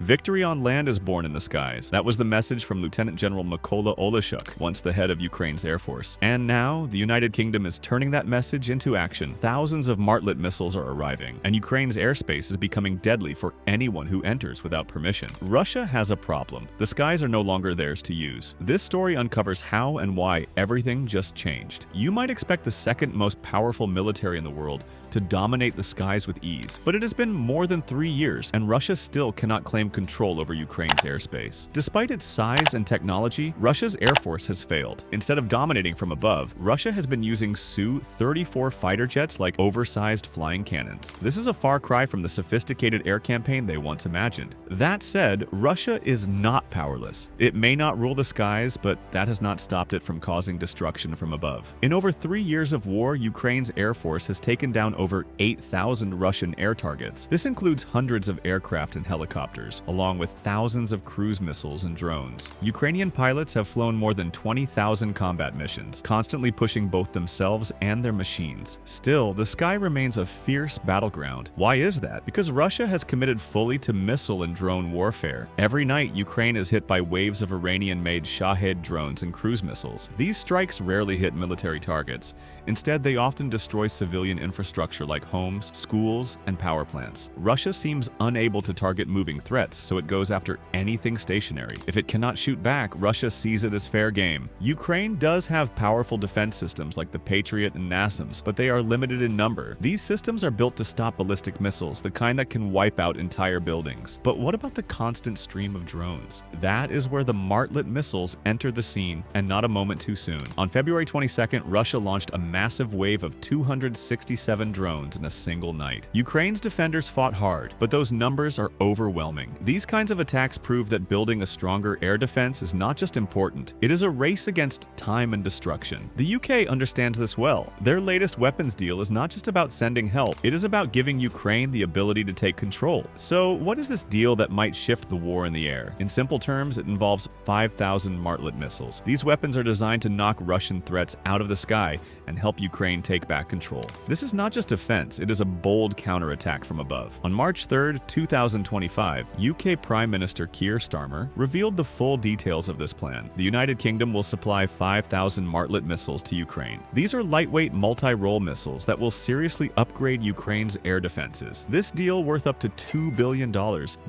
Victory on land is born in the skies. That was the message from Lieutenant General Mykola Oleshuk, once the head of Ukraine's Air Force. And now, the United Kingdom is turning that message into action. Thousands of Martlet missiles are arriving, and Ukraine's airspace is becoming deadly for anyone who enters without permission. Russia has a problem. The skies are no longer theirs to use. This story uncovers how and why everything just changed. You might expect the second most powerful military in the world to dominate the skies with ease, but it has been more than 3 years, and Russia still cannot claim control over Ukraine's airspace. Despite its size and technology, Russia's Air Force has failed. Instead of dominating from above, Russia has been using Su-34 fighter jets like oversized flying cannons. This is a far cry from the sophisticated air campaign they once imagined. That said, Russia is not powerless. It may not rule the skies, but that has not stopped it from causing destruction from above. In over 3 years of war, Ukraine's Air Force has taken down over 8,000 Russian air targets. This includes hundreds of aircraft and helicopters, along with thousands of cruise missiles and drones. Ukrainian pilots have flown more than 20,000 combat missions, constantly pushing both themselves and their machines. Still, the sky remains a fierce battleground. Why is that? Because Russia has committed fully to missile and drone warfare. Every night, Ukraine is hit by waves of Iranian-made Shahed drones and cruise missiles. These strikes rarely hit military targets. Instead, they often destroy civilian infrastructure like homes, schools, and power plants. Russia seems unable to target moving threats, so it goes after anything stationary. If it cannot shoot back, Russia sees it as fair game. Ukraine does have powerful defense systems like the Patriot and NASAMS, but they are limited in number. These systems are built to stop ballistic missiles, the kind that can wipe out entire buildings. But what about the constant stream of drones? That is where the Martlet missiles enter the scene, and not a moment too soon. On February 22nd, Russia launched a massive wave of 267 drones in a single night. Ukraine's defenders fought hard, but those numbers are overwhelming. These kinds of attacks prove that building a stronger air defense is not just important, it is a race against time and destruction. The UK understands this well. Their latest weapons deal is not just about sending help, it is about giving Ukraine the ability to take control. So, what is this deal that might shift the war in the air? In simple terms, it involves 5,000 Martlet missiles. These weapons are designed to knock Russian threats out of the sky and help Ukraine take back control. This is not just defense, it is a bold counterattack from above. On March 3, 2025, UK Prime Minister Keir Starmer revealed the full details of this plan. The United Kingdom will supply 5,000 Martlet missiles to Ukraine. These are lightweight multi-role missiles that will seriously upgrade Ukraine's air defenses. This deal, worth up to $2 billion,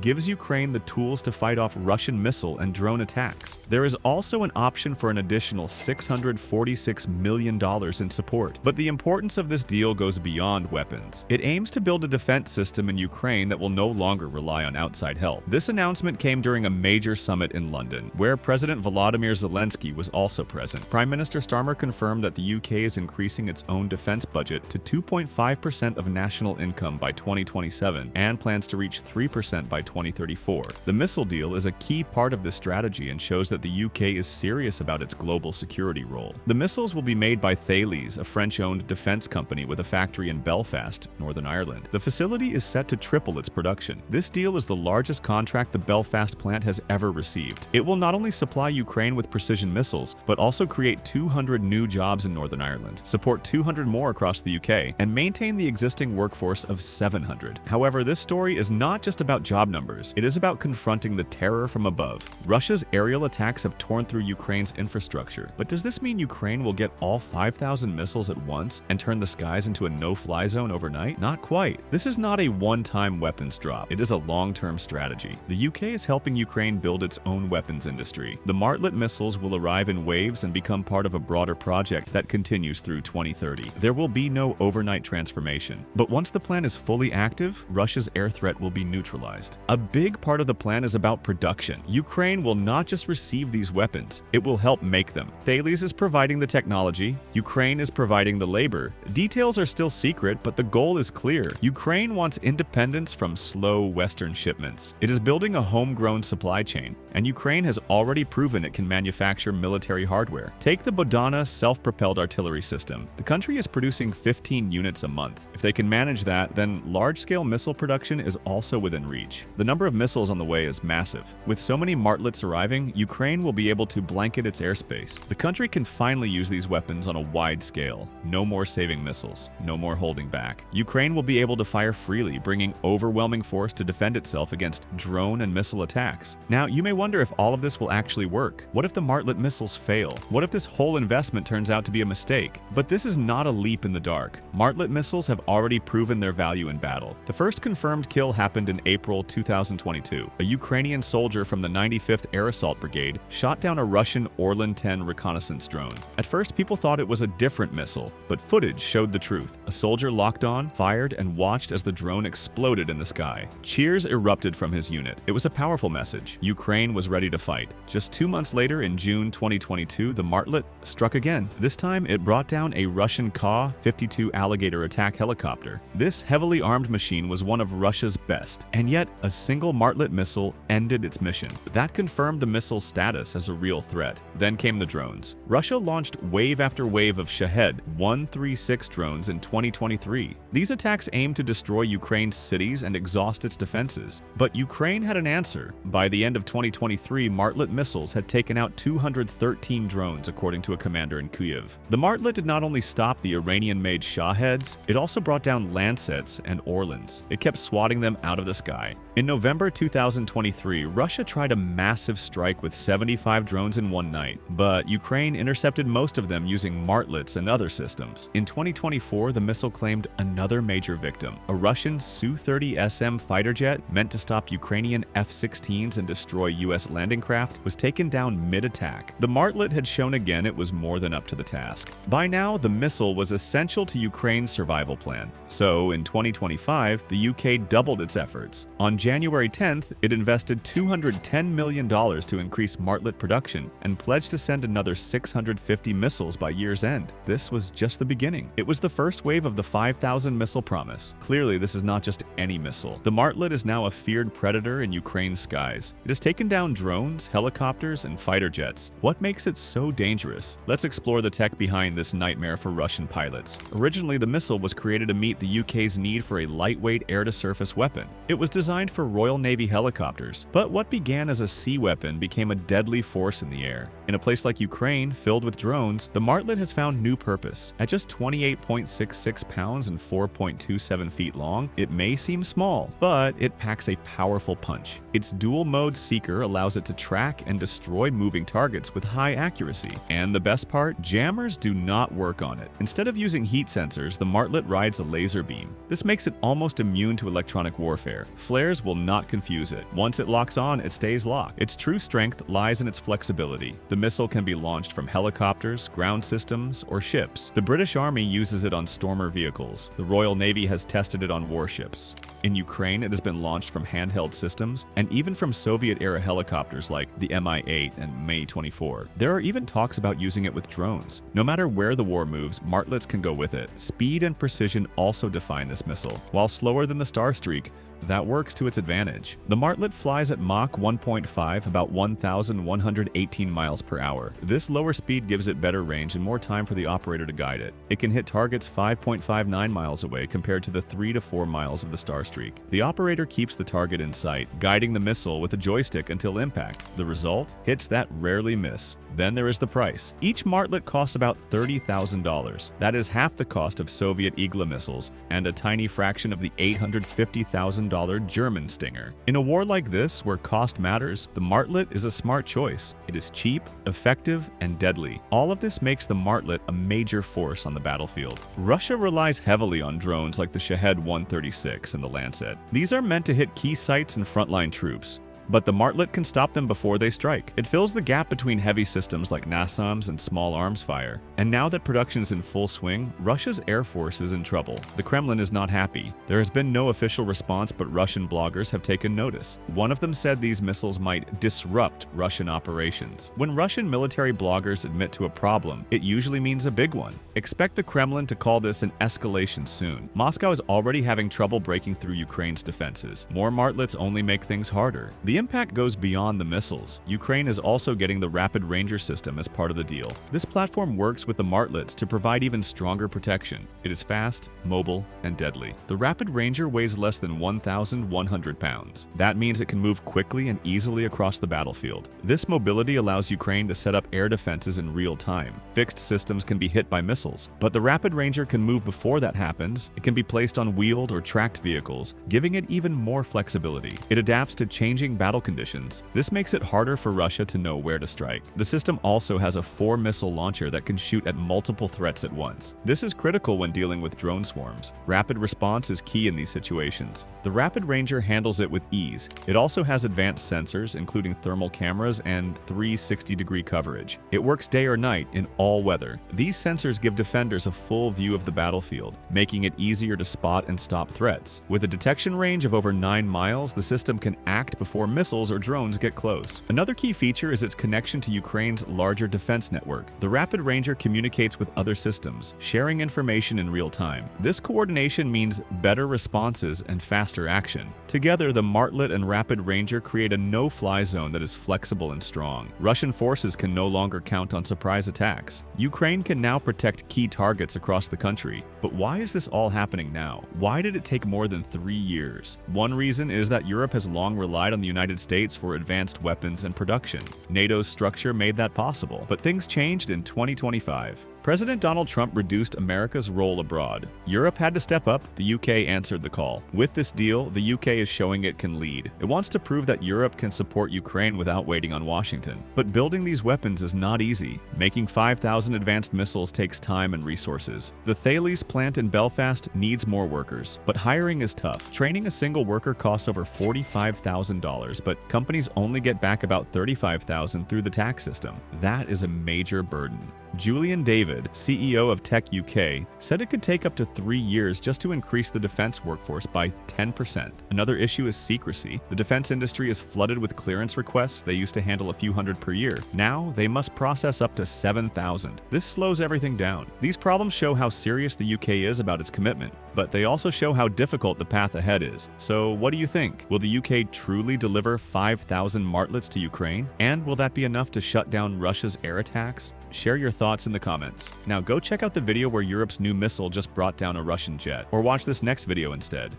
gives Ukraine the tools to fight off Russian missile and drone attacks. There is also an option for an additional $646 million in support. But the importance of this deal goes beyond weapons. It aims to build a defense system in Ukraine that will no longer rely on outside help. This announcement came during a major summit in London, where President Volodymyr Zelensky was also present. Prime Minister Starmer confirmed that the UK is increasing its own defense budget to 2.5% of national income by 2027 and plans to reach 3% by 2034. The missile deal is a key part of this strategy and shows that the UK is serious about its global security role. The missiles will be made by Thales, a French-owned defense company with a factory in Belfast, Northern Ireland. The facility is set to triple its production. This deal is the largest contract the Belfast plant has ever received. It will not only supply Ukraine with precision missiles, but also create 200 new jobs in Northern Ireland, support 200 more across the UK, and maintain the existing workforce of 700. However, this story is not just about job numbers. It is about confronting the terror from above. Russia's aerial attacks have torn through Ukraine's infrastructure, but does this mean Ukraine will get all 5,000 missiles at once and turn the skies into a no-fly zone overnight? Not quite. This is not a one-time weapons drop. It is a long-term strategy. The UK is helping Ukraine build its own weapons industry. The Martlet missiles will arrive in waves and become part of a broader project that continues through 2030. There will be no overnight transformation. But once the plan is fully active, Russia's air threat will be neutralized. A big part of the plan is about production. Ukraine will not just receive these weapons, it will help make them. Thales is providing the technology, Ukraine is providing the labor. Details are still secret, but the goal is clear. Ukraine wants independence from slow Western shipments. It is building a homegrown supply chain, and Ukraine has already proven it can manufacture military hardware. Take the Bodana self-propelled artillery system. The country is producing 15 units a month. If they can manage that, then large-scale missile production is also within reach. The number of missiles on the way is massive. With so many Martlets arriving, Ukraine will be able to blanket its airspace. The country can finally use these weapons on a wide scale. No more saving missiles. No more holding back. Ukraine will be able to fire freely, bringing overwhelming force to defend itself against just drone and missile attacks. Now, you may wonder if all of this will actually work. What if the Martlet missiles fail? What if this whole investment turns out to be a mistake? But this is not a leap in the dark. Martlet missiles have already proven their value in battle. The first confirmed kill happened in April 2022. A Ukrainian soldier from the 95th Air Assault Brigade shot down a Russian Orlan 10 reconnaissance drone. At first, people thought it was a different missile, but footage showed the truth. A soldier locked on, fired, and watched as the drone exploded in the sky. Cheers erupted from his unit. It was a powerful message. Ukraine was ready to fight. Just 2 months later, in June 2022, the Martlet struck again. This time, it brought down a Russian Ka-52 Alligator attack helicopter. This heavily armed machine was one of Russia's best, and yet a single Martlet missile ended its mission. That confirmed the missile's status as a real threat. Then came the drones. Russia launched wave after wave of Shahed 136 drones in 2023. These attacks aimed to destroy Ukraine's cities and exhaust its defenses. But Ukraine had an answer. By the end of 2023, Martlet missiles had taken out 213 drones, according to a commander in Kyiv. The Martlet did not only stop the Iranian-made Shaheds, it also brought down Lancets and Orlans. It kept swatting them out of the sky. In November 2023, Russia tried a massive strike with 75 drones in one night, but Ukraine intercepted most of them using Martlets and other systems. In 2024, the missile claimed another major victim. A Russian Su-30SM fighter jet meant to stop Ukrainian F-16s and destroy U.S. landing craft was taken down mid-attack. The Martlet had shown again it was more than up to the task. By now, the missile was essential to Ukraine's survival plan. So, in 2025, the UK doubled its efforts. On January 10th, it invested $210 million to increase Martlet production and pledged to send another 650 missiles by year's end. This was just the beginning. It was the first wave of the 5,000 missile promise. Clearly, this is not just any missile. The Martlet is now a feared predator in Ukraine's skies. It has taken down drones, helicopters, and fighter jets. What makes it so dangerous? Let's explore the tech behind this nightmare for Russian pilots. Originally, the missile was created to meet the UK's need for a lightweight air-to-surface weapon. It was designed for Royal Navy helicopters, but what began as a sea weapon became a deadly force in the air. In a place like Ukraine, filled with drones, the Martlet has found new purpose. At just 28.66 pounds and 4.27 feet long, it may seem small, but it packs a powerful punch. Its dual-mode seeker allows it to track and destroy moving targets with high accuracy. And the best part, jammers do not work on it. Instead of using heat sensors, the Martlet rides a laser beam. This makes it almost immune to electronic warfare. Flares will not confuse it. Once it locks on, it stays locked. Its true strength lies in its flexibility. The missile can be launched from helicopters, ground systems, or ships. The British Army uses it on Stormer vehicles. The Royal Navy has tested it on warships. In Ukraine, it has been launched from handheld systems and even from Soviet-era helicopters like the Mi-8 and Mi-24. There are even talks about using it with drones. No matter where the war moves, Martlets can go with it. Speed and precision also define this missile. While slower than the Starstreak, that works to its advantage. The Martlet flies at Mach 1.5, about 1,118 miles per hour. This lower speed gives it better range and more time for the operator to guide it. It can hit targets 5.59 miles away compared to the 3 to 4 miles of the Starstreak. The operator keeps the target in sight, guiding the missile with a joystick until impact. The result? Hits that rarely miss. Then there is the price. Each Martlet costs about $30,000. That is half the cost of Soviet Igla missiles and a tiny fraction of the $850,000 German Stinger. In a war like this, where cost matters, the Martlet is a smart choice. It is cheap, effective, and deadly. All of this makes the Martlet a major force on the battlefield. Russia relies heavily on drones like the Shahed 136 and the Lancet. These are meant to hit key sites and frontline troops. But the Martlet can stop them before they strike. It fills the gap between heavy systems like NASAMS and small arms fire. And now that production is in full swing, Russia's Air Force is in trouble. The Kremlin is not happy. There has been no official response, but Russian bloggers have taken notice. One of them said these missiles might disrupt Russian operations. When Russian military bloggers admit to a problem, it usually means a big one. Expect the Kremlin to call this an escalation soon. Moscow is already having trouble breaking through Ukraine's defenses. More Martlets only make things harder. The impact goes beyond the missiles. Ukraine is also getting the Rapid Ranger system as part of the deal. This platform works with the Martlets to provide even stronger protection. It is fast, mobile, and deadly. The Rapid Ranger weighs less than 1,100 pounds. That means it can move quickly and easily across the battlefield. This mobility allows Ukraine to set up air defenses in real time. Fixed systems can be hit by missiles, but the Rapid Ranger can move before that happens. It can be placed on wheeled or tracked vehicles, giving it even more flexibility. It adapts to changing battle conditions. This makes it harder for Russia to know where to strike. The system also has a 4-missile launcher that can shoot at multiple threats at once. This is critical when dealing with drone swarms. Rapid response is key in these situations. The Rapid Ranger handles it with ease. It also has advanced sensors, including thermal cameras and 360-degree coverage. It works day or night in all weather. These sensors give defenders a full view of the battlefield, making it easier to spot and stop threats. With a detection range of over 9 miles, the system can act before missiles or drones get close. Another key feature is its connection to Ukraine's larger defense network. The Rapid Ranger communicates with other systems, sharing information in real time. This coordination means better responses and faster action. Together, the Martlet and Rapid Ranger create a no-fly zone that is flexible and strong. Russian forces can no longer count on surprise attacks. Ukraine can now protect key targets across the country. But why is this all happening now? Why did it take more than 3 years? One reason is that Europe has long relied on the United States for advanced weapons and production. NATO's structure made that possible, but things changed in 2025. President Donald Trump reduced America's role abroad. Europe had to step up, the UK answered the call. With this deal, the UK is showing it can lead. It wants to prove that Europe can support Ukraine without waiting on Washington. But building these weapons is not easy. Making 5,000 advanced missiles takes time and resources. The Thales plant in Belfast needs more workers, but hiring is tough. Training a single worker costs over $45,000, but companies only get back about $35,000 through the tax system. That is a major burden. Julian David, CEO of Tech UK, said it could take up to 3 years just to increase the defense workforce by 10%. Another issue is secrecy. The defense industry is flooded with clearance requests. They used to handle a few hundred per year. Now, they must process up to 7,000. This slows everything down. These problems show how serious the UK is about its commitment, but they also show how difficult the path ahead is. So, what do you think? Will the UK truly deliver 5,000 Martlets to Ukraine? And will that be enough to shut down Russia's air attacks? Share your thoughts in the comments. Now go check out the video where Europe's new missile just brought down a Russian jet, or watch this next video instead.